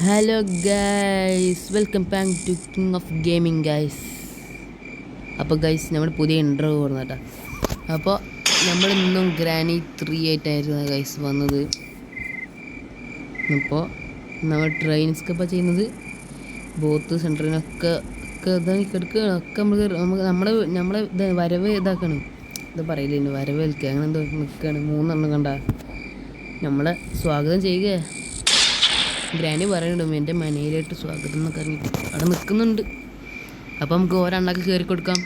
Hello guys, welcome back to king of gaming guys. അപ്പോൾ guys, നമ്മൾ പുതിയ intro കൊടുന്ന കേട്ടോ. അപ്പോൾ നമ്മളിന്നും ഗ്രാനി 3 ആയിട്ടായിരുന്നു ഗൈസ് വന്നത്. അപ്പോൾ നമ്മൾ ട്രെയിൻസ്ക്കൊക്കെ ചെയ്യുന്നത് ബോത്ത് സെൻറ്ററിനൊക്കെ ഇതാക്കി കിടക്കുകയാണ്. ഒക്കെ നമ്മളെ വരവ് ഇതാക്കണം. ഇത് പറയില്ല, വരവ് നിൽക്കുക അങ്ങനെ എന്തോ നിൽക്കുകയാണ്. 3 എണ്ണം കണ്ട നമ്മളെ സ്വാഗതം ചെയ്യുക. ഗ്രാനി പറയുന്നുണ്ട് എൻ്റെ മനയിലായിട്ട് സ്വാഗതം എന്നൊക്കെ അറിഞ്ഞിട്ട് അവിടെ നിൽക്കുന്നുണ്ട്. അപ്പം നമുക്ക് ഓരോണ്ണാക്കി കയറി കൊടുക്കാം.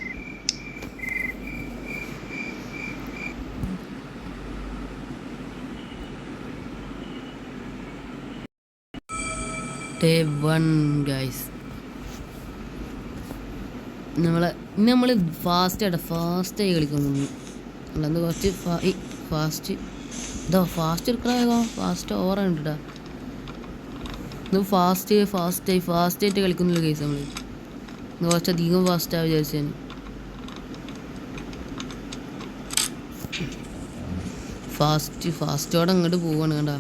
Day 1 guys. നമ്മൾ ഫാസ്റ്റായി കളിക്കുന്നു. അല്ലാന്ന് കുറച്ച് ഫാസ്റ്റ് എടുക്കണോ? ഫാസ്റ്റ് ഓവറാണ് കേട്ടോ. ഇത് ഫാസ്റ്റായിട്ട് കളിക്കുന്നില്ല കേസ്. നമ്മൾ കുറച്ചധികം ഫാസ്റ്റാണ് വിചാരിച്ചു. ഫാസ്റ്റോടെ അങ്ങോട്ട് പോവാണ് കണ്ട.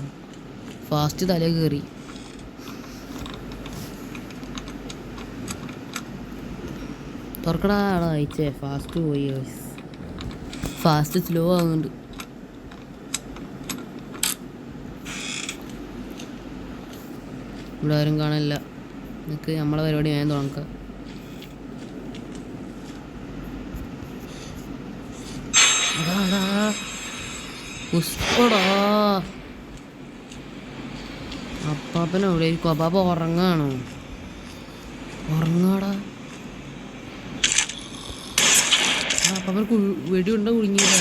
ഫാസ്റ്റ് തല കയറി. തുറക്കടാ അയച്ചേ. ഫാസ്റ്റ് പോയി. ഫാസ്റ്റ് സ്ലോ ആവുന്നുണ്ട്. ഇവിടെ ആരും കാണില്ല. നമുക്ക് നമ്മളെ പരിപാടി ഞാൻ തുടങ്ങാം. പുഷ്പടാ അപ്പാപ്പനെവിടെ ഇരിക്കും? അപ്പാപ്പ ഉറങ്ങാണോ? ഉറങ്ങാടാ. അപ്പാപ്പനക്ക് വെടിയുണ്ട കുടുങ്ങിയില്ല.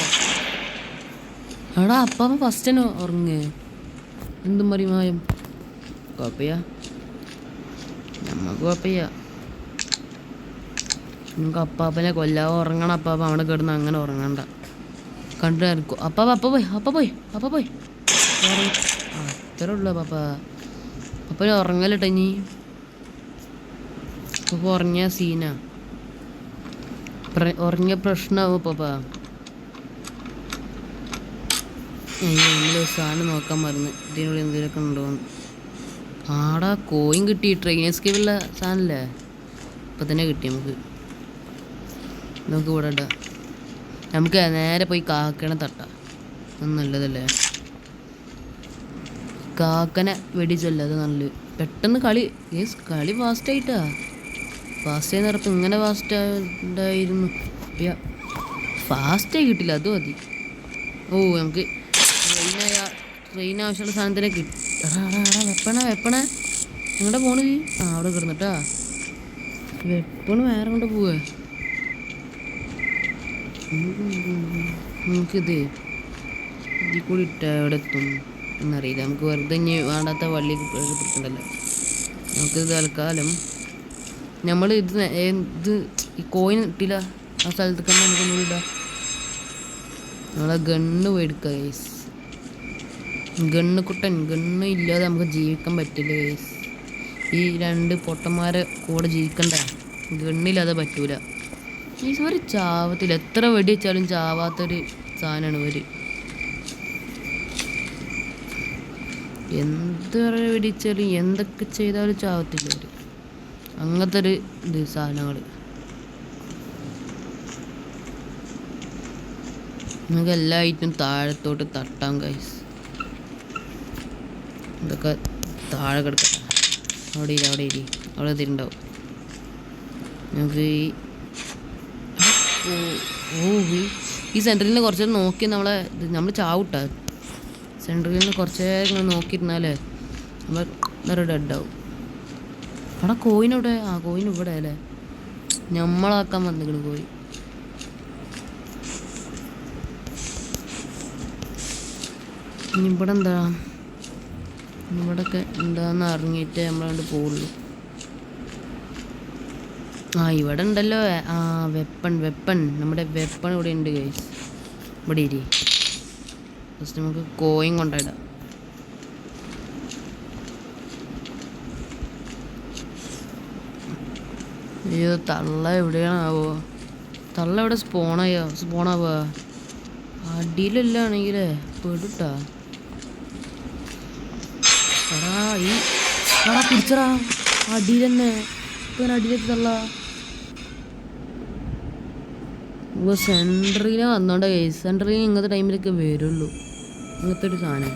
എടാ അപ്പാപ്പൻ ഫസ്റ്റ് തന്നെ ഉറങ്ങേ. എന്തും പറയുമായും കുഴപ്പമില്ല, നമുക്ക് കുഴപ്പമില്ല. നമുക്ക് അപ്പാപ്പനെ കൊല്ലാവോ? ഉറങ്ങണം അപ്പാപ്പ. അവിടെ കിടന്ന് അങ്ങനെ ഉറങ്ങണ്ട. കണ്ടിരിക്കും അപ്പ പോയി അത്രേ ഉള്ളൂ അപ്പാപ്പ. അപ്പന് ഉറങ്ങലിട്ടോ. ഇനി അപ്പ ഉറങ്ങിയ സീനാ, ഉറങ്ങിയ പ്രശ്നമാവും അപ്പാപ്പ. സാധനം നോക്കാൻ മറന്ന് ഇതിനുള്ളിൽ എന്തെങ്കിലുമൊക്കെ ഉണ്ടോന്ന്. ആടാ കോയിൻ കിട്ടി. ട്രെയിൻ എസ്കേപ്പുള്ള സാധനമല്ലേ, ഇപ്പം തന്നെ കിട്ടി. നമുക്ക് ഇവിടെ ഇടാം. നമുക്ക് നേരെ പോയി കാക്കനെ തട്ടാം. അത് നല്ലതല്ലേ. കാക്കനെ വെടിച്ചല്ലേ, അത് നല്ലത്. പെട്ടെന്ന് കളി ഫാസ്റ്റായിട്ടാ. ഫാസ്റ്റായി നടത്തും. ഇങ്ങനെ ഫാസ്റ്റായിരുന്നു. ഫാസ്റ്റായി കിട്ടില്ല, അത് മതി. ഓ നമുക്ക് ട്രെയിൻ ആവശ്യമുള്ള സാധനത്തിനെ കിട്ടി. വെപ്പണ എങ്ങോട്ടാ പോണ്? അവിടെ കിടന്നിട്ടാ വെപ്പണ് വേറെ കൊണ്ട് പോവേ. നമുക്കിത് ഇതിൽ കൂടി ഇട്ട എവിടെ എത്തും എന്നറിയില്ല. നമുക്ക് വെറുതെ ഇനി വേണ്ടാത്ത വള്ളി പിടിക്കണ്ടല്ലോ. നമുക്കിത് തൽക്കാലം നമ്മൾ ഇത് ഈ കോയിൻ ഇട്ടില്ല ആ സ്ഥലത്തേക്ക് തന്നെ നമുക്കൊന്നും ഇടാം. നമ്മളെ ഗണ്ണ് പോയി എടുക്കുക ഗൈസ്. ഗണ്ണ് ഇല്ലാതെ നമുക്ക് ജീവിക്കാൻ പറ്റില്ല ഗൈസ്. ഈ 2 പൊട്ടന്മാരെ കൂടെ ജീവിക്കണ്ട. ഗണ്ണില്ലാതെ പറ്റൂല ഗൈസ്. ഒരു ചാവത്തില്ല. എത്ര വെടി വെച്ചാലും ചാവാത്തൊരു സാധനമാണ് ഇവർ. എന്ത് വെടിച്ചാലും എന്തൊക്കെ ചെയ്താലും ചാവത്തില്ല അവർ. അങ്ങനത്തെ ഒരു സാധനങ്ങൾ. നമുക്ക് എല്ലാ ഐറ്റും താഴത്തോട്ട് തട്ടാം ഗൈസ്. ഇതൊക്കെ താഴെ കിടക്കട്ടെ. അവിടെ ഇതിലുണ്ടാവും. നമുക്ക് ഈ സെൻറ്ററിൽ നിന്ന് കുറച്ച് നേരം നോക്കി നമ്മൾ ചാവൂട്ടാ. സെൻറ്ററിൽ നിന്ന് കുറച്ച് നേരം നോക്കിയിരുന്നാലേ നമ്മൾ ഡെഡാവും. അവിടെ കോയിൻ ഇവിടെ. കോയിൻ ഇവിടെ അല്ലേ. നമ്മളാക്കാൻ വന്നിക്കണ് കോയി. ഇനി ഇവിടെ എന്താ? ഇവിടെയൊക്കെ എന്താന്ന് അറിഞ്ഞിട്ട് നമ്മളവിടെ പോവുള്ളൂ. ഇവിടെ ഉണ്ടല്ലോ വെപ്പൺ. നമ്മുടെ വെപ്പൺ ഇവിടെ ഉണ്ട് ഗൈസ്. ഇവിടെ ഇരി. ജസ്റ്റ് നമുക്ക് കോയിൻ കൊണ്ടിടാം. അയ്യോ തള്ള എവിടെയാണാവോ? തള്ള എവിടെ സ്പോണാവുക? അടിയിലല്ലാണെങ്കിലേ പെടുട്ടാ. എടാ ഈ പിടിച്ചടാ അടിയിൽ തന്നെ ഇപ്പം അടിയിലെത്തല്ല. സെൻട്രീനെ വന്നോണ്ടേ സെൻട്രീന് ഇങ്ങനത്തെ ടൈമിലൊക്കെ വരുള്ളൂ. ഇങ്ങനത്തെ ഒരു സാധനം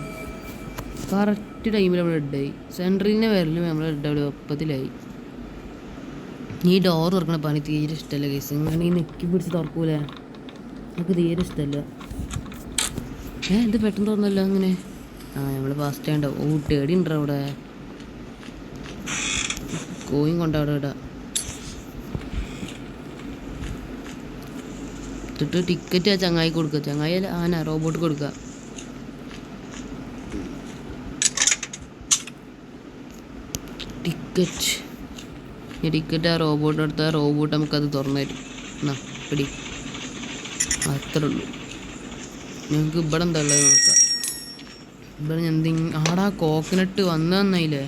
കറക്റ്റ് ടൈമിൽ നമ്മൾ ഡെഡായി. സെൻട്രീനെ വരലും നമ്മൾ ഡെഡ് ഒപ്പത്തിലായി. ഈ ഡോർ തുറക്കണ പണി തീരെ ഇഷ്ടമല്ല കേസ്. ഇങ്ങനെ ഈ നെക്കി പിടിച്ച് തുറക്കൂലേ, നമുക്ക് തീരെ ഇഷ്ടമല്ല. ഇത് പെട്ടെന്ന് തുറന്നല്ലോ അങ്ങനെ. നമ്മൾ ഫാസ്റ്റ് ആയിണ്ടോ. ടേടി ഉണ്ടോ അവിടെ, കോയും കൊണ്ടവിടെ ഇടാം. ഇട്ടിട്ട് ടിക്കറ്റ് ആ ചങ്ങായി കൊടുക്കുക. ചങ്ങായി റോബോട്ട് കൊടുക്കുക. ടിക്കറ്റ് ആ റോബോട്ട് എടുത്താൽ റോബോട്ട് നമുക്കത് തുറന്നു തരും. എന്നാ പിടി, അത്രേ ഉള്ളൂ. ഞങ്ങൾക്ക് ഇവിടെ എന്താ ഉള്ളത് നോക്കാം. ഇവിടെ എന്തെങ്കിലും കോക്കനട്ട് വന്നയില്ലേ,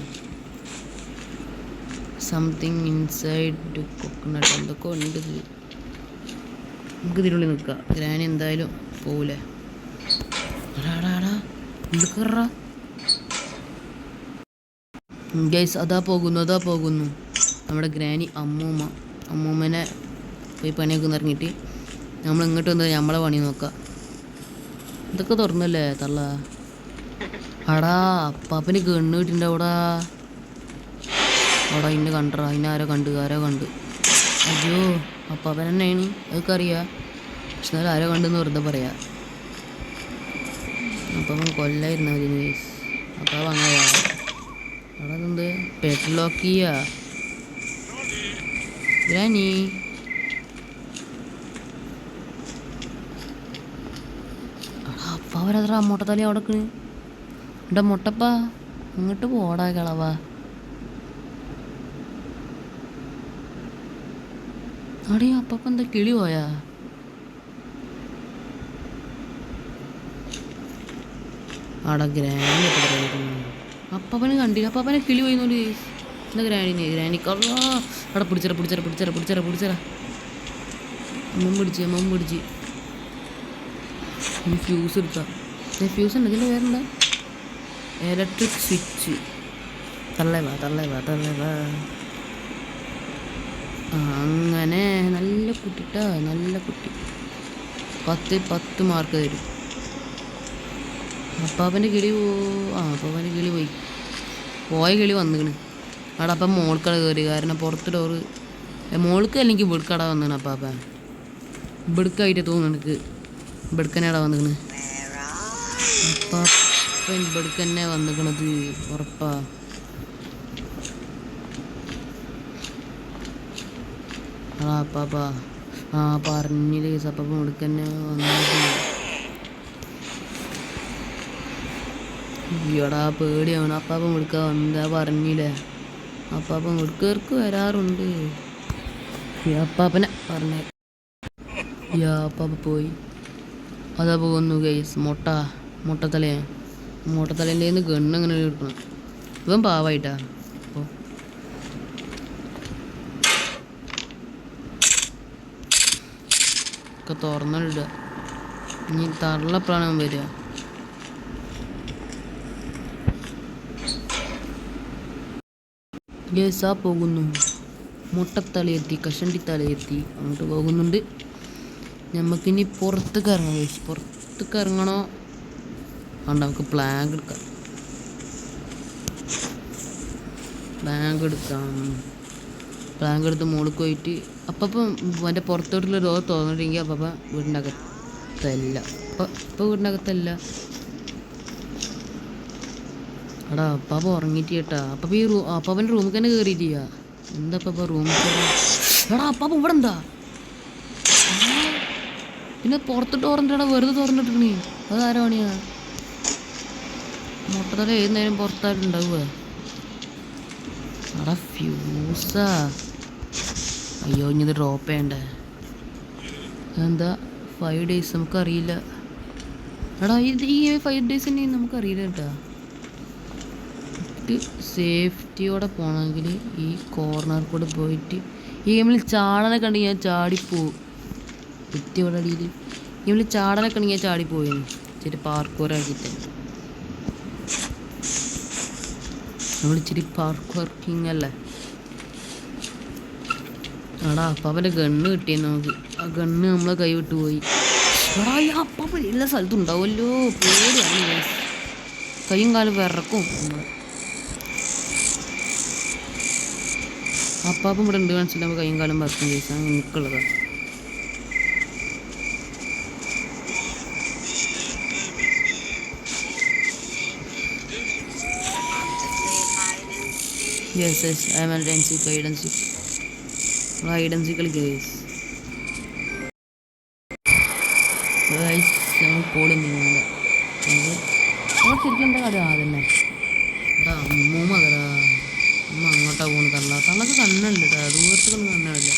സംതിങ് ഇൻസൈഡ് കോക്കനട്ട് എന്തൊക്കെ ഉണ്ട്. നമുക്ക് ഇതിനുള്ളിൽ നിൽക്കാം. ഗ്രാനി എന്തായാലും പോവില്ലേ. ഗൈസ് അതാ പോകുന്നു നമ്മുടെ ഗ്രാനി. അമ്മൂമ്മനെ പോയി പണിയൊക്കെ ഇറങ്ങിയിട്ട് നമ്മൾ ഇങ്ങോട്ട് വന്നത് നമ്മളെ പണി നോക്കാം. ഇതൊക്കെ തുറന്നല്ലേ തള്ള. അപ്പാപ്പന് ഗണ്ണ് കിട്ടിൻ്റെ അവിടെ ഇന്നെ കണ്ടറാ. ആരോ കണ്ട്. അയ്യോ അപ്പാപ്പൻ തന്നെയാണ്, അതൊക്കെ അറിയാം. പക്ഷെ എന്നാലും ആരോ കണ്ടെന്ന് വെറുതെ പറയാ. അപ്പം കൊല്ലായിരുന്നു അതിന് കേസ്. അപ്പം അങ്ങനെ അവിടെ എന്ത് പെട്ലോക്ക് ചെയ്യാ ഗ്രാനി. അപ്പാവരത്ര മുട്ടത്തലി അവിടെ എൻ്റെ മുട്ടപ്പാ ഇങ്ങോട്ട് പോടാ കളവാ. അടി അപ്പപ്പം എന്താ കിളി പോയാ? അവിടെ ഗ്രാനി അപ്പപ്പനെ കണ്ടില്ല. അപ്പപ്പനെ കിളി പോയിന്നോണ്ട് എന്താ ഗ്രാനി കള്ളാ. അവിടെ പിടിച്ചറ അമ്മ പിടിച്ച് ഫ്യൂസ് എടുക്കാം. ഫ്യൂസ് ഉണ്ട് ഇതിൻ്റെ പേരെന്താ? Electric switch. തള്ളേ വാ. അങ്ങനെ നല്ല കുട്ടിട്ടാ, നല്ല കുട്ടി. 10 മാർക്ക് തരും. അപ്പാപ്പൻ്റെ കിളി അപ്പാപ്പൻ്റെ കിളി പോയ കിളി വന്നിക്കണ് അവിടെ. അപ്പം മോൾക്കട കയറി. കാരണം പുറത്ത് ഡോറ് മോൾക്ക് അല്ലെങ്കിൽ ഇവിടുക്കട വന്നാണ് അപ്പാപ്പൻ. ഇവിടുക്കായിട്ട് തോന്നുന്നു എനിക്ക്. ഇവിടുക്കനടാ വന്നിക്കണ് അപ്പാപ്പൻ. ഇവിടുക്കന്നെ വന്നിക്കണത് ഉറപ്പാ. അപ്പാപ്പ പറഞ്ഞില്ലേ അപ്പാപ്പൻ ഇവിടുക്കന്നെ വന്നത്. ഈടാ പേടിയാണ്. അപ്പാപ്പൻ വിളിക്കാൻ വന്നതാ പറഞ്ഞില്ലേ. അപ്പാപ്പൻ വിളിക്കേർക്ക് വരാറുണ്ട്. അപ്പാപ്പനെ പറഞ്ഞേ. അപ്പാപ്പ പോയി. അതാ പോകുന്നു ഗൈസ്. മുട്ടത്തലേൻ്റെ നിന്ന് ഗണ്ണ് അങ്ങനെ കിട്ടണം. ഇവൻ പാവായിട്ടാ. അപ്പോൾ ഒക്കെ തുറന്നിടുക. ഇനി തള്ളപ്പോഴാണ് വരിക. ഗേസാ പോകുന്നു. മുട്ടത്തലയെത്തി, കഷണ്ടിത്തലയെത്തി. അങ്ങോട്ട് പോകുന്നുണ്ട്. നമുക്കിനി പുറത്തേക്ക് ഇറങ്ങാം. പുറത്തേക്ക് ഇറങ്ങണോ വേണ്ട, നമുക്ക് പ്ലാഗ് എടുക്കാം. പ്ലാഗ് എടുത്ത് മുകളിൽ പോയിട്ട് അപ്പം എൻ്റെ പുറത്തോട്ടുള്ള ഡോർ തുറന്നിട്ടെങ്കിൽ അപ്പം വീടിൻ്റെ അകത്തല്ല. ഇപ്പം വീടിൻ്റെ അകത്തല്ല. എടാ അപ്പാപ്പ ഉറങ്ങിയിട്ട് കേട്ടാ. അപ്പം ഈ അപ്പാപ്പൻ്റെ റൂമിൽ തന്നെ കയറിയിട്ടില്ല. എന്താ അപ്പം റൂമിൽ എടാ അപ്പാപ്പ ഇവിടെ എന്താ? പിന്നെ പുറത്ത് തുറന്നിട്ടാ വെറുതെ തുറന്നിട്ടിക്കണേ. അതാരോ പണിയാ? മുട്ടത്തല ഏത് നേരം പുറത്തായിട്ടുണ്ടാവുക. എടാ ഫ്യൂസാ. അയ്യോ ഇനി ഇത് ഡ്രോപ്പ് ചെയ്യണ്ടേ? എന്താ 5 days നമുക്കറിയില്ല. എടാ ഈ 5 days തന്നെ നമുക്കറിയില്ല കേട്ടാ. സേഫ്റ്റിയോടെ പോകണമെങ്കിൽ ഈ കോർണർ കൂടെ പോയിട്ട് ഈ ഗെയിമിൽ ചാടനെ കണ്ട് ഞാൻ ചാടിപ്പോവും. കുറ്റിയോടെ അടിയിൽ ഈ ഗെയിമിൽ ചാടനെ കണ്ട് ഞാൻ ചാടിപ്പോയി. ഇച്ചിരി പാർക്കൂറാക്കിയിട്ട് നമ്മളിച്ചിരി പാർക്ക് വർക്കിംഗ് അല്ലേ. എടാ അപ്പാപ്പൻ്റെ ഗണ്ണ് കിട്ടിയെന്ന് നമുക്ക്. ആ ഗണ്ണ് നമ്മളെ കൈ വിട്ടു പോയി. എടാ ഈ അപ്പാപ്പൻ എല്ലാ സ്ഥലത്തും ഉണ്ടാവുമല്ലോ, പേടിയാണ്. കൈയും കാലും വിറക്കും നമ്മളെ. അപ്പാപ്പൻ ഇവിടെ ഉണ്ട് മനസ്സിലാകുമ്പോൾ കൈയും കാലം വിറക്കും കേസ്. എനിക്കുള്ളതാണ്. Yes I am hide and seek. Hide and seek കളിക്കുക ഞങ്ങൾ കോടുന്നില്ല. ശരിക്കും എന്താ കാര്യം അതന്നെ. എടാ അമ്മൂമ്മ കടാ, അമ്മ അങ്ങോട്ടാ പോകുന്നത്. തള്ളക്ക് കണ്ണല്ല കേട്ടോ, ദൂരത്തേക്കൊന്നും കണ്ണല്ല.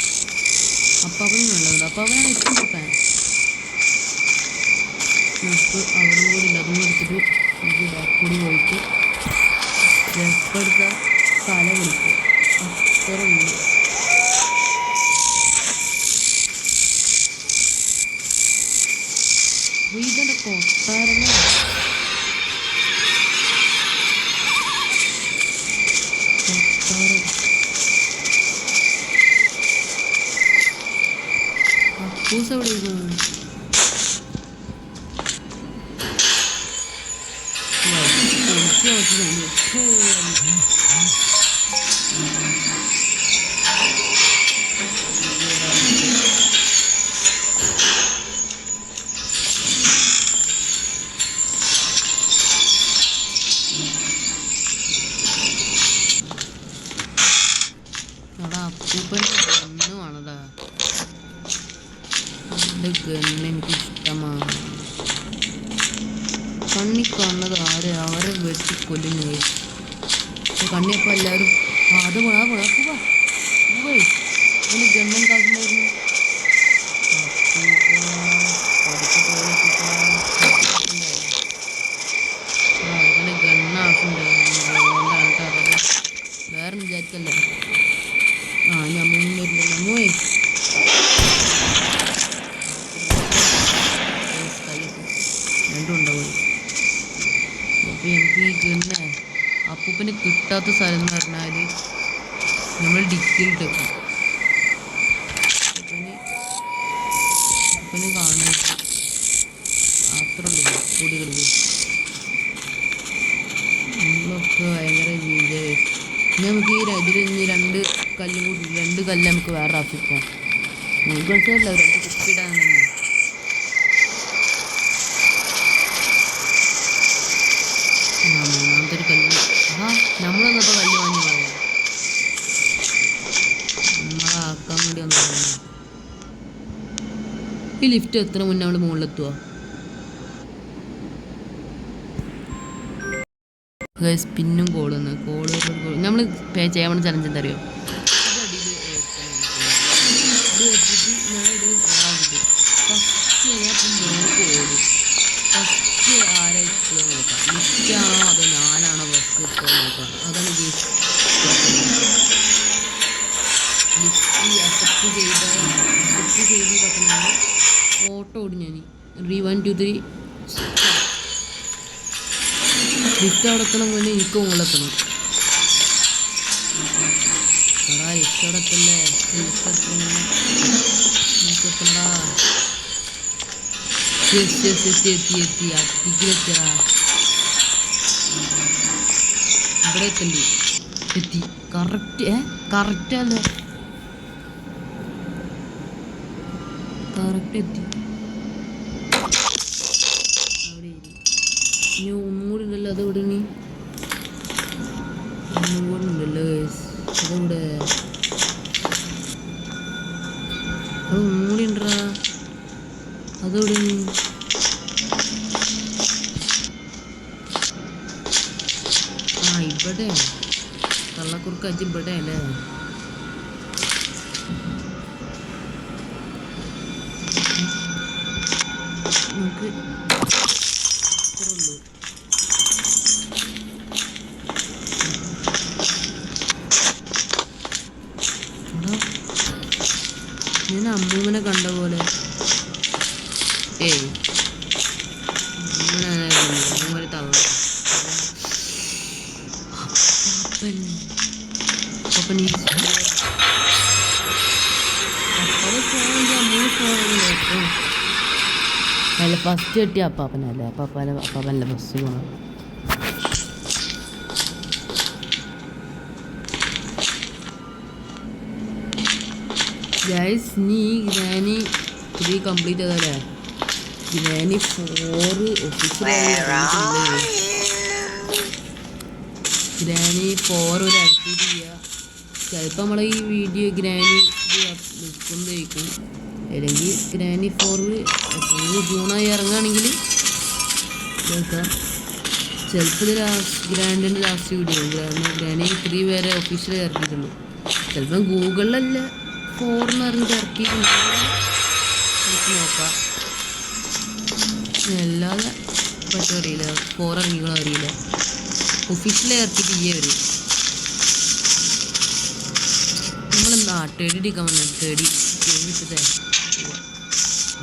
അപ്പാപ്പനും കണ്ണുണ്ട്. അപ്പാപ്പനാണ് ഏറ്റവും പൊട്ടാൻ. നമുക്ക് അവിടെ കൂടി ഇല്ല, അതും എടുത്തിട്ട് നമുക്ക് ബാക്ക് കൂടി പോയിട്ട് ലെഫ്റ്റ് എടുത്താൽ തല വിളിക്കും. അത്ര ഉണ്ട്. വീടിൻ്റെ കൊട്ടാരങ്ങൾ അപ്പൂസ് എവിടെ ഇരിക്കുന്നു? അപ്പൂപ്പൻ്റെ ഗണ്ണുമാണല്ലോ. എൻ്റെ ഗണ്ണ് എനിക്കിഷ്ടമാണ്. കണ്ണി കാണുന്നത് അവരെ വെട്ടിക്കൊല്ലുന്നു. കണ്ണിയപ്പോൾ എല്ലാവരും അത് പോയി അതിന് ഗണ്ണൻ കാട്ടുണ്ടായിരുന്നു. അവനെ ഗണ്ണ ആവശ്യമുണ്ടായിരുന്നു. വേറെ വിചാരിക്കല്ലേ. ഞാൻ മുന്നില്ല മോയ് രണ്ടും ഉണ്ടാവും. അപ്പോൾ എനിക്ക് ഈ ഗണ്ണേ അപ്പൂപ്പന് കിട്ടാത്ത സ്ഥലം എന്ന് പറഞ്ഞാൽ നമ്മൾ ഡിക്കിയിലിട്ടേക്കും. അപ്പൂപ്പന് കാണാൻ അത്രയുള്ളൂ പൊടികൾ. നമ്മളൊക്കെ ഭയങ്കര വിജയം. നമുക്ക് ഇതിൽ രണ്ട് കല്ലും കൂടി, രണ്ട് കല്ല് നമുക്ക് വേറെ ആവശ്യമില്ല. നമുക്ക് മനസ്സിലല്ല രണ്ട് കുപ്പിയിടാൻ തന്നെ. മൂന്നാമത്തെ ഒരു കല്ല്. നമ്മളൊന്നപ്പോൾ കല്ല് വാങ്ങി പോയത് നമ്മളാക്കാൻ വേണ്ടി വന്നു. ഈ ലിഫ്റ്റ് എത്ര മുന്നേ നമ്മൾ മുകളിലെത്തുക? പിന്നും കോള് നമ്മൾ പേ ചെയ്യാൻ വേണ്ടി ചലഞ്ച് എന്താ അറിയോ? ഫസ്റ്റ് ആരെ ഇപ്പോൾ നോക്കാം, ലിഫ്റ്റാണോ അതോ ഞാനാണോ ബസ് ഇപ്പോൾ നോക്കാം. അതാണ് ലിഫ്റ്റ് അക്സെപ്റ്റ് ചെയ്ത് പറ്റുന്നത്. ഓട്ടോ ഓടി ഞാൻ 1 2 3 ലിഫ്റ്റ് അവിടെ എത്തണം മുന്നേ എനിക്ക് മുകളിലെത്തണം. എടാ ലിഫ്റ്റ് അവിടെ എത്തല്ലേ, ലിഫ്റ്റ് എത്തണം മുന്നേ എനിക്ക് എത്തണടാ. എത്തി അത്തിക്കിലെത്തിയടാ. ഇവിടെ എത്തണ്ടി എത്തി. കറക്റ്റല്ലേ, കറക്റ്റ് എത്തി. അവിടെ ഇനി ഒന്നും കൂടി ഉണ്ടല്ലോ. അതെവിടെ നീ ഒന്നും കൂടി ഉണ്ടല്ലോ അതെവിടെ? അത് ഒന്നും കൂടി ഉണ്ടടാ. അതെവിടെ നീ? ഇവിടെ കള്ളക്കുറുക്ക് അജ് ഇവിടെ അല്ലേ? നമുക്ക് ഇത്രയുള്ളൂ. ഞാൻ അമ്മൂമ്മനെ കണ്ട പോലെ. അമ്മൂമ്മനെ തള്ള അപ്പൻ ഈ അല്ല ഫസ്റ്റ് കിട്ടിയ അപ്പാപ്പനല്ലേ അപ്പാപ്പനല്ലേ ഫസ്റ്റ് പോകണം. ഗൈസ് നീ ഗ്രാനി 3 കംപ്ലീറ്റ് ചെയ്തല്ലേ? ഗ്രാനി 4 ഒഫീഷ്യലായി ഗ്രാനി 4 ഒരു ആക്ടിവിറ്റി ചെയ്യുക. ചിലപ്പോൾ നമ്മളെ ഈ വീഡിയോ ഗ്രാനി നിൽക്കുന്നതായിരിക്കും, അല്ലെങ്കിൽ ഗ്രാനി 4 ജൂണായി ഇറങ്ങുകയാണെങ്കിൽ കേൾക്കാം. ചിലപ്പോൾ ഇത് ഗ്രാൻഡിൻ്റെ ലാസ്റ്റ് വീഡിയോ ഗ്രാനി 3 വരെ ഒഫീഷ്യലായി ഇറക്കിയിട്ടുള്ളൂ. ചിലപ്പോൾ ഗൂഗിളിലല്ല 4 അറിഞ്ഞിട്ട് ഇറക്കിയിട്ടുണ്ടെങ്കിൽ നമുക്ക് നോക്കാം. അല്ലാതെ പറ്റും അറിയില്ല, 4 ഇറങ്ങികളോ അറിയില്ല. ഒഫീഷ്യലായി ഇറക്കിയിട്ട് അവർ നമ്മളെന്താ ടേടി അടിക്കാൻ വന്നത്? ടേടി എടുത്തിട്ടേ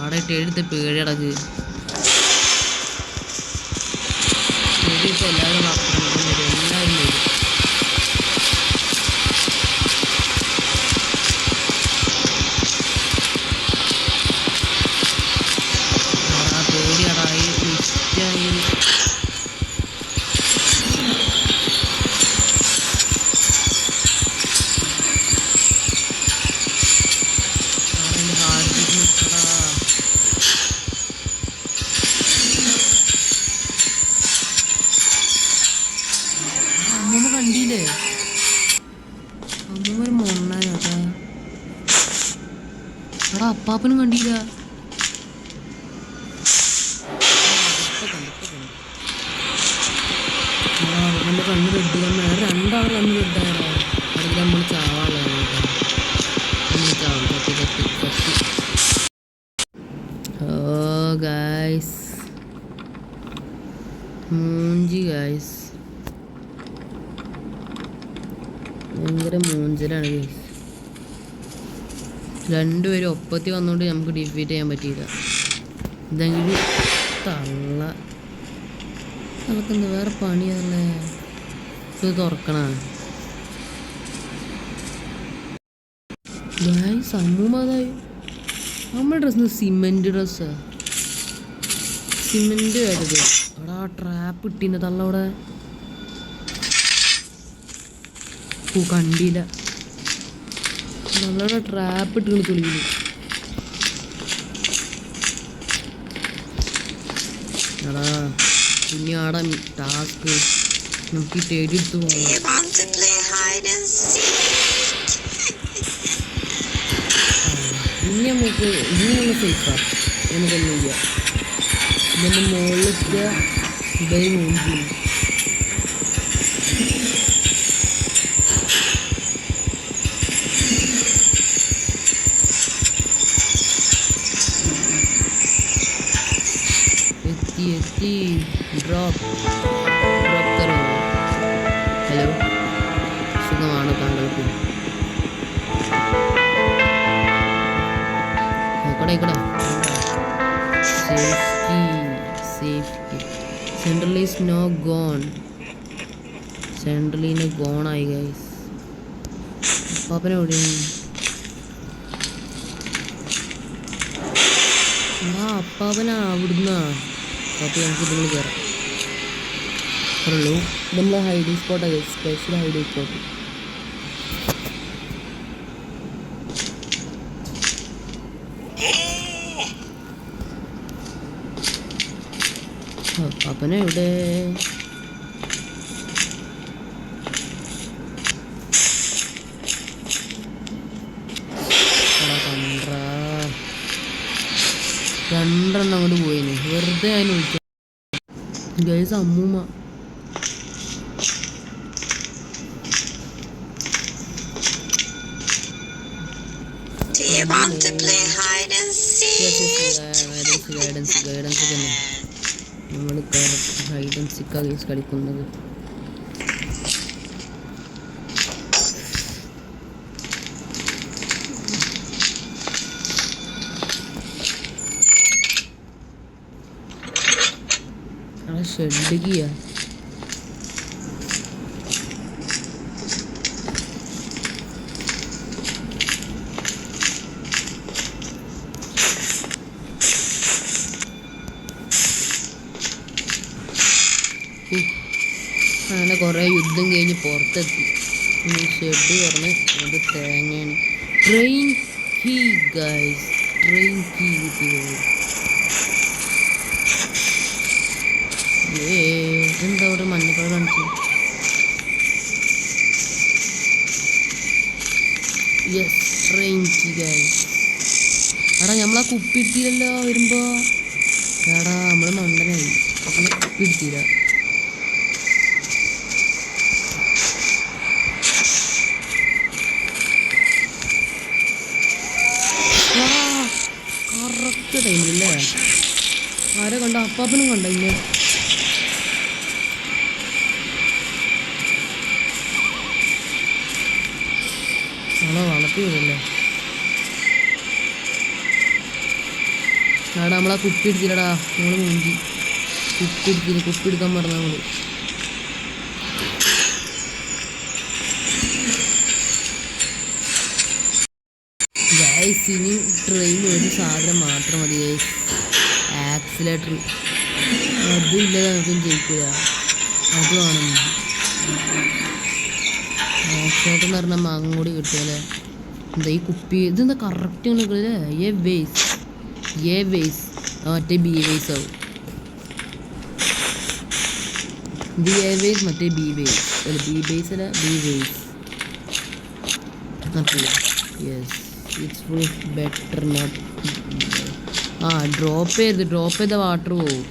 അവിടെ ടേടിത്തെ പേടി അടക്ക് ടേടിയിട്ട് എല്ലാവരും എല്ലാവരും വരും. പേടിയടായി ഇഷ്ടായി അമ്മൂമ്മ കണ്ടില്ലേ? അമ്മൂമ്മ ഒരു മൊണ്ണാനാട്ടാ. എടാ അപ്പാപ്പനും കണ്ടില്ല. അവൻ്റെ കണ്ണ് റെഡ് കണ്ണ്, രണ്ടാൾ കണ്ണ് റെഡായാലോ അതിൽ നമ്മൾ ചാവാനുള്ള ഗായ്സ് മൂഞ്ചി ഗായ്സ്, ഭയങ്കര മൂഞ്ചലാണ് ഗായ്സ്. രണ്ടുപേരും ഒപ്പത്തി വന്നുകൊണ്ട് നമുക്ക് ഡിഫീറ്റ് ചെയ്യാൻ പറ്റിയില്ല. ഇതെങ്കിലും തള്ളക്കെന്ത് വേറെ പണിയല്ലേ ഇത് തുറക്കണ ഗായ്സ്. അമ്മൂമ്മതായി നമ്മുടെ ഡ്രസ്സിന് സിമെൻറ്റ് ഡ്രസ്സാ, സിമെൻറ്റ് ആയത്. അവിടെ ആ ട്രാപ്പ് ഇട്ടിൻ്റെ തള്ള അവിടെ കണ്ടില്ല. നമ്മളവിടെ ട്രാപ്പ് ഇട്ടിട്ട് തുളിയില്ല. എടാ പിന്നെ ആടെ ടാസ്ക് നമുക്ക് തേടി എടുത്ത് പോകണം. ഇനി നമുക്ക് ഇനിയുള്ള സേഫാ നമുക്കൊന്നും ചെയ്യാം. ഇതിൻ്റെ മുകളിലൊക്കെ ഇതായി മൂഞ്ചി എത്തി ഡ്രോപ്പ് കരോ. ഹലോ, സുഖമാണോ താങ്കൾക്ക്? നോക്കടേക്കടാ safety central is no gone. സെൻട്രലിന് ഗോണായി ഗൈസ്. അപ്പാപ്പനെ എവിടെയാണ്? അപ്പാപ്പനാ അവിടുന്നാ. അപ്പോൾ നമുക്ക് ഇതിൽ കയറാം. ഉള്ളൂ നമ്മൾ ഹൈഡിങ് സ്പോട്ടാണ്, സ്പെഷ്യൽ ഹൈഡിങ് സ്പോട്ട്. അപ്പനെ എവിടെ? രണ്ടെണ്ണം അങ്ങോട്ട് പോയിന്, വെറുതെ അതിന് വിളിച്ചു ഗൈസ്. അമ്മൂമ്മ ഗൈഡൻസ് തന്നെ നമ്മൾ ഹൈഡ് ആൻഡ് സീക്കാ ഗൈസ് കളിക്കുന്നത്. ഷെഡിക്കുക കുറേ യുദ്ധം കഴിഞ്ഞ് പുറത്തെത്തി. ഷെഡ് പറഞ്ഞ് അത് തേങ്ങയാണ്. Train key guys, train key കിട്ടിയത്. എന്താ അവിടെ മഞ്ഞക്കളർ കാണിച്ചു? Yes, train key guys. എടാ നമ്മളാ കുപ്പി ഇട്ടില്ലല്ലോ വരുമ്പോ. എടാ നമ്മള് മണ്ടനായി, അപ്പം കുപ്പി ഇട്ടില്ല. കറക്റ്റ് ടൈമില്ലേ. ആരെ കണ്ട? അപ്പാപ്പനും കണ്ട ഇന്നെ. ആണോ വളർത്തി വിടല്ലേ. ആടാ നമ്മളാ കുപ്പി എടുത്തില്ലടാ, നമ്മള് മുഞ്ചി. കുപ്പി എടുത്തില്ല, കുപ്പി എടുക്കാൻ പറഞ്ഞ നമ്മള്. ഗൈസ് ഇനി ട്രെയിൻ ഒരു സാധനം മാത്രം മതി ഗൈസ്, ആക്സിലേറ്റർ. അതില്ലാതെ നമുക്ക് ജയിക്കുക. അത് വേണം. ആക്സിലേറ്റർ എന്ന് പറഞ്ഞാൽ മാങ്ങ കൂടി കിട്ടുമല്ലേ. എന്താ ഈ കുപ്പി ഇതെന്താ കറക്റ്റ് നിൽക്കില്ലേ. എ വേസ് മറ്റേ ബി വേസ് ആവും. ഇത് എ വേസ് മറ്റേ ബി വേസ് അല്ല, ബി വേസ് അല്ല ബി വേസ് നടക്കില്ല. Yes, it's full better not. Drop ചെയ്ത വാട്ടർ പോവും.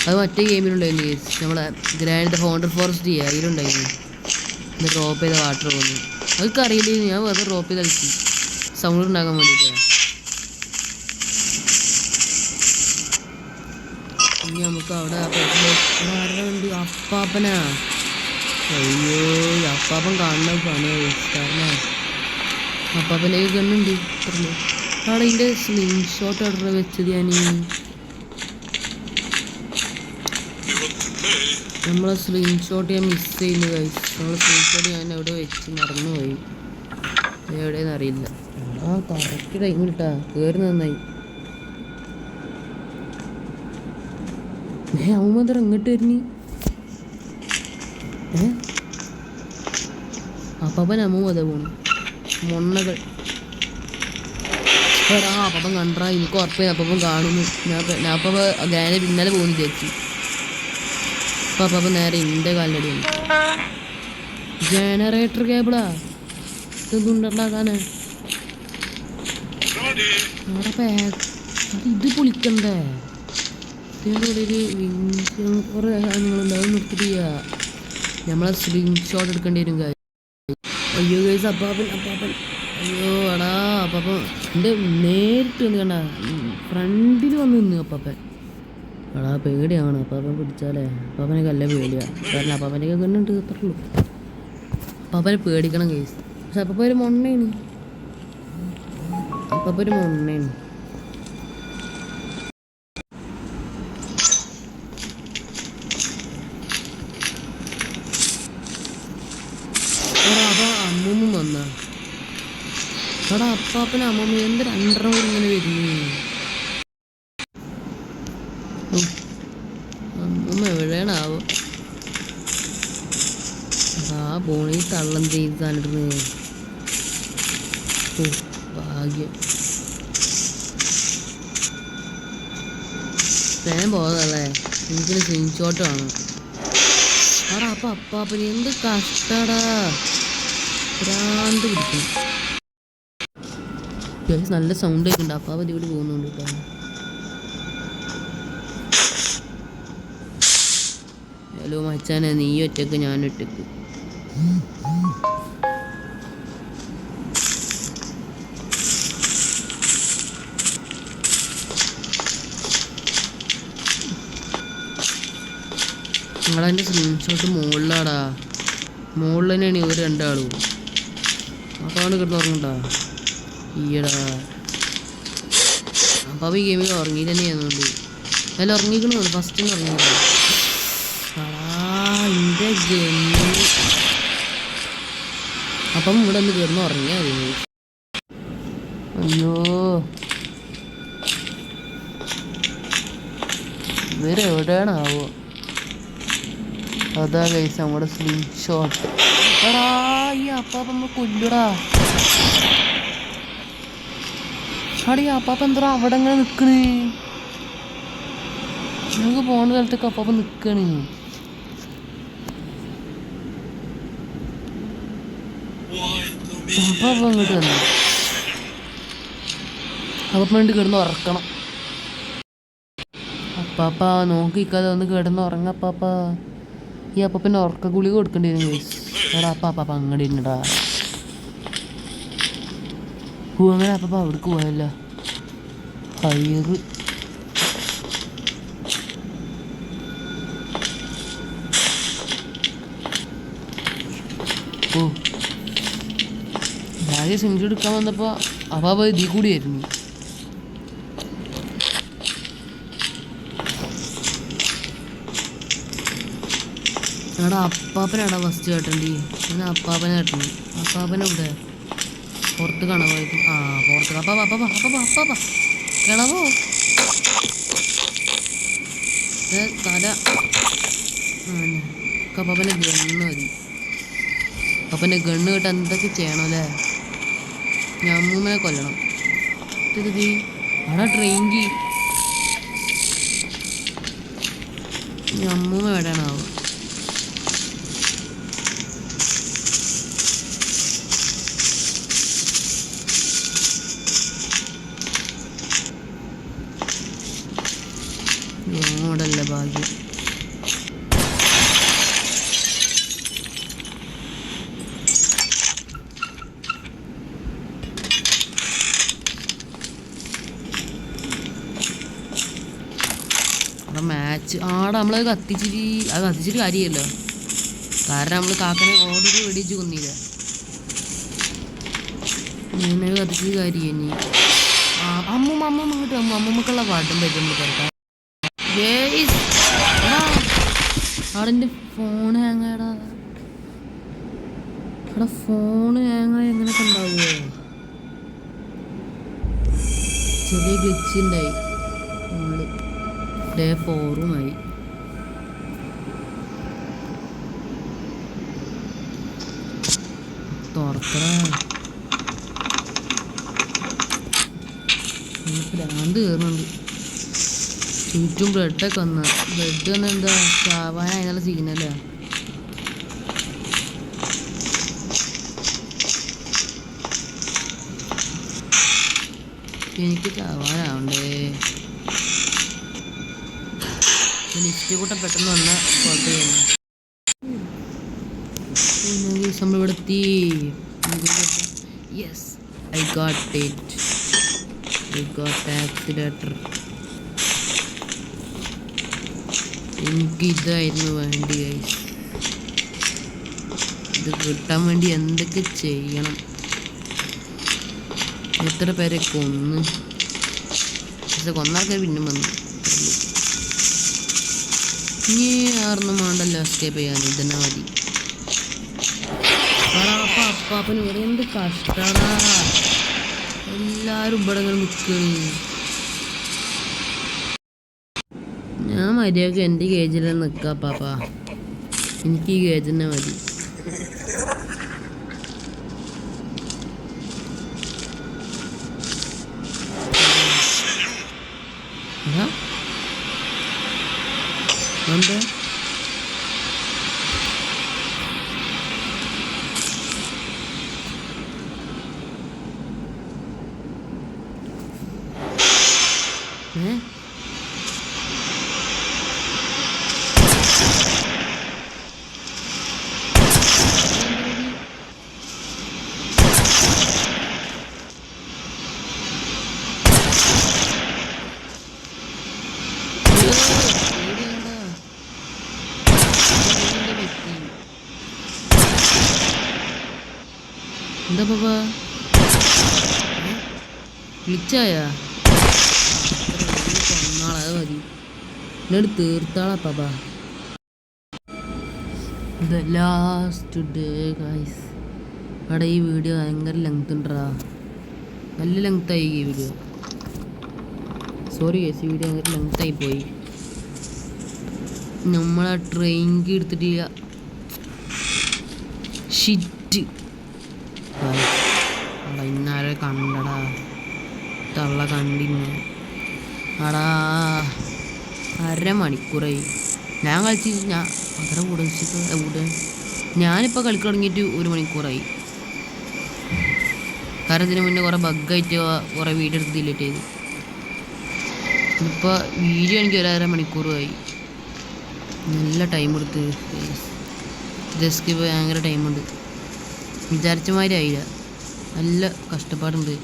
അത് മറ്റേ ഗെയിമിലുണ്ടായിരുന്നു കേസ്, നമ്മളെ ഗ്രാൻഡ് ഹോണ്ടർ ഫോറസ്റ്റ് ചെയ്യുക അതിലുണ്ടായിരുന്നു. ഇത് ഡ്രോപ്പ് ചെയ്ത വാട്ടർ പോകുന്നു. അതൊക്കെ അറിയില്ല, ഞാൻ വെറുതെ ഡ്രോപ്പ് ചെയ്ത് കളിച്ചു സൗണ്ട് ഉണ്ടാക്കാൻ വേണ്ടിയിട്ടാണ്. ഇനി നമുക്ക് അവിടെ ആരുണ്ട്? അപ്പാപ്പനാ. അയ്യോ, അപ്പാപ്പൻ കാണുന്ന പണിയായി. കാരണം അപ്പാപ്പൻ്റെ കണ്ണുണ്ട് പറഞ്ഞു. അവിടെ ഇതിൻ്റെ സ്ലിംഗ് ഷോട്ട് ഓർഡർ വെച്ചത് ഞാൻ. നമ്മളെ സ്ലിംഗ് ഷോട്ട് ഞാൻ മിസ് ചെയ്യുന്നു കഴിച്ചു. നമ്മളെ സ്ലിംഗ് ഷോട്ട് ഞാൻ എവിടെ വെച്ച് മറന്നുപോയി, എവിടെയെന്ന് അറിയില്ല. കറക്റ്റ് ടൈം കിട്ടാ, കയറി നന്നായി. അവന്മാർ അങ്ങോട്ട് വരുന്നു. അപ്പാപ്പൻ അമ്മ അതെ പോണു മൊണ്ണകൾ. അപ്പാപ്പൻ കണ്ടാ എനിക്ക് ഉറപ്പായി അപ്പാപ്പൻ കാണുന്നു. ഞാൻ അപ്പം ഞാൻ പിന്നാലെ പോകുന്നു വിചാരിച്ചു. അപ്പം അപ്പാപ്പൻ നേരെ എൻ്റെ കാലിൻ്റെ അടിയാണ്. ജനറേറ്റർ കേബിളാ ഇതുണ്ടാക്കാന്. ഇത് പൊളിക്കണ്ടേ? ഇതിൻ്റെ കുറേ സാധനങ്ങളുണ്ട്, അത് നിർത്തില്ല. നമ്മളെ സ്ക്രീൻ ഷോട്ട് എടുക്കേണ്ടി വരും. അയ്യോ ഗൈസ്, അപ്പാപ്പൻ അയ്യോ എടാ, അപ്പാപ്പൻ എൻ്റെ നേരിട്ട് വന്ന് കണ്ട ഫ്രണ്ടിൽ വന്ന് നിന്ന്. അപ്പാപ്പൻ എടാ പേടിയാണ്, അപ്പാപ്പൻ പിടിച്ചാലേ. അപ്പാപ്പനെ കല്ല പേടിയാണ്, കാരണം അപ്പാപ്പൻ്റെ കണ്ണുണ്ട് അത്രയുള്ളൂ. അപ്പാപ്പനെ പേടിക്കണം ഗൈസ്. പക്ഷെ അപ്പാപ്പ ഒരു മൊണ്ണയാണ്. അമ്മൂമ്മ വന്ന എടാ, അപ്പാപ്പന അമ്മൂമ്മ എന്ത് രണ്ടെണ്ണം കൂടി ഇങ്ങനെ വരുന്നു. അമ്മൂമ്മ എവിടെയാണാവോ? പോണി തള്ളം ചെയ്താനിരുന്ന്. ഭാഗ്യം ഞാൻ പോകുന്നല്ലേ. എനിക്കൊരു സ്ക്രീൻഷോട്ട് കാണാം. ആടാ അപ്പം അപ്പാപ്പന് എന്ത് കഷ്ടാടാ, ഭ്രാന്ത് പിടിക്കും. നല്ല സൗണ്ട് ഒക്കെ ഉണ്ട്. അപ്പാപ്പൻ ഇവിടെ പോകുന്നുണ്ട് കേട്ടോ. ഹലോ മച്ചാനെ, നീ ഒറ്റക്ക് ഞാൻ ഒറ്റക്ക്. നിങ്ങളെൻ്റെ സ്ക്രീൻഷോട്ട് മുകളിലാടാ, മുകളിൽ തന്നെയാണ് ഇവർ രണ്ടാളും. അപ്പാണ്ട് കിടന്ന് ഉറങ്ങണ്ടാ. ഈയടാ അപ്പം ഈ ഗെയിമിൽ ഉറങ്ങി തന്നെയാന്നുണ്ട്. അതിൽ ഉറങ്ങിക്കണോ? ഫസ്റ്റ് ഉറങ്ങിയില്ല. എൻ്റെ ഗെയിം അപ്പം ഇവിടെ ഒന്ന് കിടന്ന് ഉറങ്ങിയാൽ മതി. അയ്യോ ഇവരെവിടെയാണാവോ? അതാ ഗൈസ് നമ്മുടെ സ്ലിം ഷോട്ട്. എടാ ഈ അപ്പാപ്പ നമ്മൾ കൊല്ലുടാ. അടി അപ്പാപ്പ എന്താ അവിടെ ഇങ്ങനെ നിൽക്കണേ? നമുക്ക് പോണ സ്ഥലത്തൊക്കെ അപ്പാപ്പ നിൽക്കണേ. അപ്പാപ്പ അങ്ങോട്ട് വന്നു. അപ്പാപ്പ വേണ്ടി കിടന്ന് ഉറക്കണം. അപ്പാപ്പ നോക്കിക്കാതെ ഒന്ന് കിടന്ന് ഉറങ്ങ അപ്പാപ്പ. ഈ അപ്പാപ്പന് ഉറക്ക ഗുളിക കൊടുക്കേണ്ടി വരും ഗൈസ്. എടാ അപ്പാപ്പ അങ്ങോട്ട് ഇരുന്നടാ. അങ്ങനെ അപ്പാപ്പ അവിടേക്ക് പോയല്ല. ഹയറ് ഓ ആകെ സിംഗിൾ എടുക്കാൻ വന്നപ്പോൾ അപ്പാപ്പ ഇതിൽ കൂടിയായിരുന്നു. എടാ അപ്പാപ്പനാടാ ഫസ്റ്റ് കേട്ടണ്ടി. ഞാൻ അപ്പാപ്പനെ കേട്ടു. അപ്പാപ്പനെവിടെ? പുറത്ത് കണവായിട്ട്. ആ പുറത്ത്. അപ്പാപ്പ അപ്പാപ്പ അപ്പാപ്പ അപ്പാപ്പ കിണവോ തല. അപ്പാപ്പനെ ഗണ്ണ് മതി. അപ്പാപ്പൻ്റെ ഗണ്ണ് കേട്ട് എന്തൊക്കെ ചെയ്യണം അല്ലേ? ഞമ്മൂമ്മനെ കൊല്ലണം. ഇത് അവിടെ ട്രെയിൻകി ഞമ്മൂമ്മ എവിടെയാണാവോ? അങ്ങോട്ടല്ല ഭാഗ്യം. അവിടെ മാച്ച് ആടെ നമ്മളത് കത്തിച്ചിട്ട് കാര്യമല്ലോ. കാരണം നമ്മൾ കാക്കനെ ഓർഡർ വെടിച്ച് കൊന്നില്ല. ഇങ്ങനെ കത്തിച്ചിട്ട് കാര്യം. ഇനി അമ്മൂമ്മ ഇങ്ങോട്ട് അമ്മൂമ്മക്കുള്ള പാട്ടും പറ്റും നമ്മൾ കേൾക്കാം. അവിടെ എൻ്റെ ഫോൺ ഹാങ്ങാടാ. അവിടെ ഫോണ് ഹാങ്ങായി എങ്ങനെയൊക്കെ ഉണ്ടാവുമോ? ചെറിയ ഗ്ലിച്ച് ഉണ്ടായി. ഫോണിൽ ഡേ 4 തുറക്കടാ. ഭ്രാന്ത് കയറുന്നുണ്ട്. ചുറ്റും ബ്രെഡൊക്കെ വന്ന ബ്രെഡ് വന്ന എന്താ ചാവാൻ അതിനുള്ള സിഗ്നലാ. എനിക്ക് ചാവാനാവണ്ടേ. ലിഫ്റ്റ് കൂട്ടം പെട്ടെന്ന് വന്ന കുഴപ്പമില്ല. നമ്മളിവിടെ എത്തി. Yes I got it. I got accelerator. എനിക്കിതായിരുന്നു വേണ്ടി ഗൈസ്. ഇത് കിട്ടാൻ വേണ്ടി എന്തൊക്കെ ചെയ്യണം? എത്ര പേരെ കൊന്ന്. പക്ഷെ കൊന്നാൾക്കാർ പിന്നും വന്നു. ഇനി ആർന്നും വേണ്ടല്ലോ എസ്കേപ്പ് ചെയ്യാൻ. ഇതന്നെ മതി. അപ്പാപ്പന് ഇവിടെ എന്ത് കഷ്ടാടാ. എല്ലാവരും ഇവിടെ ഇങ്ങനെ നിൽക്കുന്നു. ഞാൻ മര്യാദക്ക് എൻ്റെ ഗേജിൽ നിൽക്കാം പാപ്പ. എനിക്ക് ഈ ഗേജ് തന്നെ മതി. എന്താ എന്താ പാപ്പ വിളിച്ചായ കൊന്നാളത് മതി. എന്നോട് തീർത്താളാ പാപ്പ. The last day guys. അവിടെ ഈ വീഡിയോ ഭയങ്കര ലെങ്ത് ഉണ്ടടാ. നല്ല ലെങ്തായി ഈ വീഡിയോ. സോറി ഗൈസ്, ഈ വീഡിയോ ഭയങ്കര ലെങ്തായി പോയി. നമ്മളാ ട്രെയിനിക്ക് എടുത്തിട്ടില്ല. ഷിറ്റ് അടാ ഇന്നാരെ കണ്ടടാ, തള്ള കണ്ടിന്നെ അടാ. അരമണിക്കൂറായി ഞാൻ കളിച്ച്. ഞാൻ അത്ര കൂടെ ഞാനിപ്പോൾ കളിക്ക് തുടങ്ങിയിട്ട് 1 മണിക്കൂറായി. കാരണം ഇതിന് മുന്നേ കുറേ ബഗ്ഗായിട്ട് കുറേ വീഡിയോ എടുത്ത് ഡിലീറ്റ് ചെയ്ത്. ഇപ്പോൾ വീഡിയോ എനിക്ക് 1.5 മണിക്കൂറുമായി. നല്ല ടൈം എടുത്ത് ജസ്റ്റ് ഭയങ്കര ടൈമുണ്ട്. വിചാരിച്ച മാതിരി ആയില്ല, നല്ല കഷ്ടപ്പാടുണ്ട്.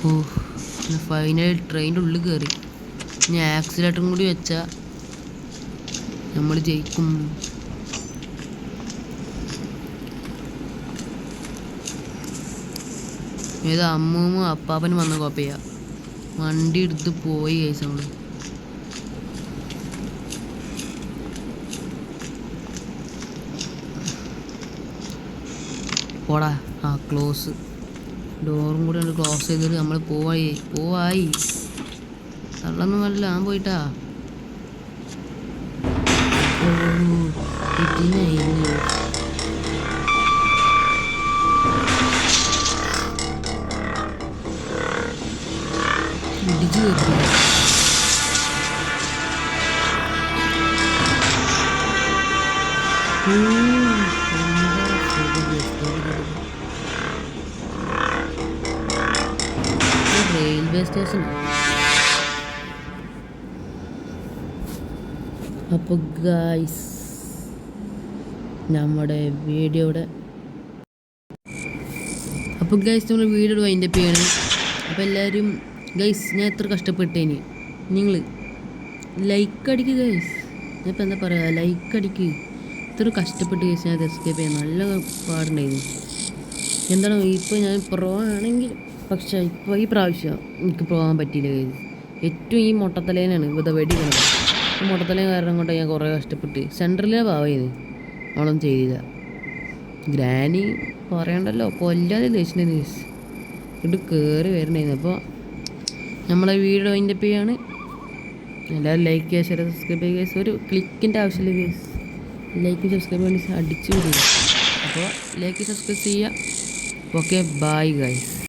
ഓ ഫൈനൽ ട്രെയിനിൻ്റെ ഉള്ളിൽ കയറി. ഇനി ആക്സിലേറ്ററും കൂടി വെച്ചാൽ നമ്മൾ ജയിക്കും. ഏത് അമ്മൂമ്മ അപ്പാപ്പനും വന്ന കോപ്പയാ. വണ്ടി എടുത്ത് പോയി കഴിച്ച നമ്മൾ. പോടാ. ക്ലോസ് ഡോറും കൂടി ഉണ്ട്, ക്ലോസ് ചെയ്തിട്ട് നമ്മൾ പോവായി. തള്ളൊന്നും അല്ല, ഞാൻ പോയിട്ടാ. ഇതിനായിരുന്നു ഇടിച്ചു വെക്കുക. Railway station. അപ്പോൾ ഗൈസ് നമ്മുടെ വീഡിയോയുടെ വൈൻഡപ്പ് ചെയ്യണം. അപ്പോൾ എല്ലാവരും ഗൈസ്, ഞാൻ എത്ര കഷ്ടപ്പെട്ടേന്, നിങ്ങൾ ലൈക്ക് അടിക്കുക ഗൈസ്. ഞാൻ ഇപ്പോൾ എന്താ പറയുക, ലൈക്ക് അടിക്കുക. ഇത്ര കഷ്ടപ്പെട്ട് ഗൈസ് ഞാൻ എസ്കേപ്പ് ചെയ്യാൻ നല്ല പാടുണ്ടായിരുന്നു. എന്താണ് ഇപ്പോൾ ഞാൻ പ്രോ ആണെങ്കിൽ, പക്ഷേ ഇപ്പോൾ ഈ പ്രാവശ്യം എനിക്ക് പോകാൻ പറ്റിയില്ല ഗൈസ്. ഏറ്റവും ഈ മൊട്ടത്തലേനാണ് ഇവിടെ വെടി വീണത്. ഈ മൊട്ടത്തലേൻ കാരണം കൊണ്ട് ഞാൻ കുറേ കഷ്ടപ്പെട്ട് സെൻട്രലിലെ പാവയത് അവളൊന്നും ചെയ്തില്ല. ഗ്രാനി പറയണ്ടല്ലോ, കൊല്ലാതെ ദേശിൻ്റെ ഇത് കയറി വരണമായിരുന്നു. അപ്പോൾ നമ്മളെ വീഡിയോ അതിൻ്റെ പേയാണ്. എല്ലാവരും ലൈക്ക് ചെയ്യുക, ഷെയർ, സബ്സ്ക്രൈബ് ചെയ്യുക ഗൈസ്. ഒരു ക്ലിക്കിൻ്റെ ആവശ്യമില്ല ഗൈസ്. ലൈക്ക് സബ്സ്ക്രൈബ് വേണ്ടി അടിച്ചു വിടുക. അപ്പോൾ ലൈക്ക് സബ്സ്ക്രൈബ് ചെയ്യുക. Okay bye guys.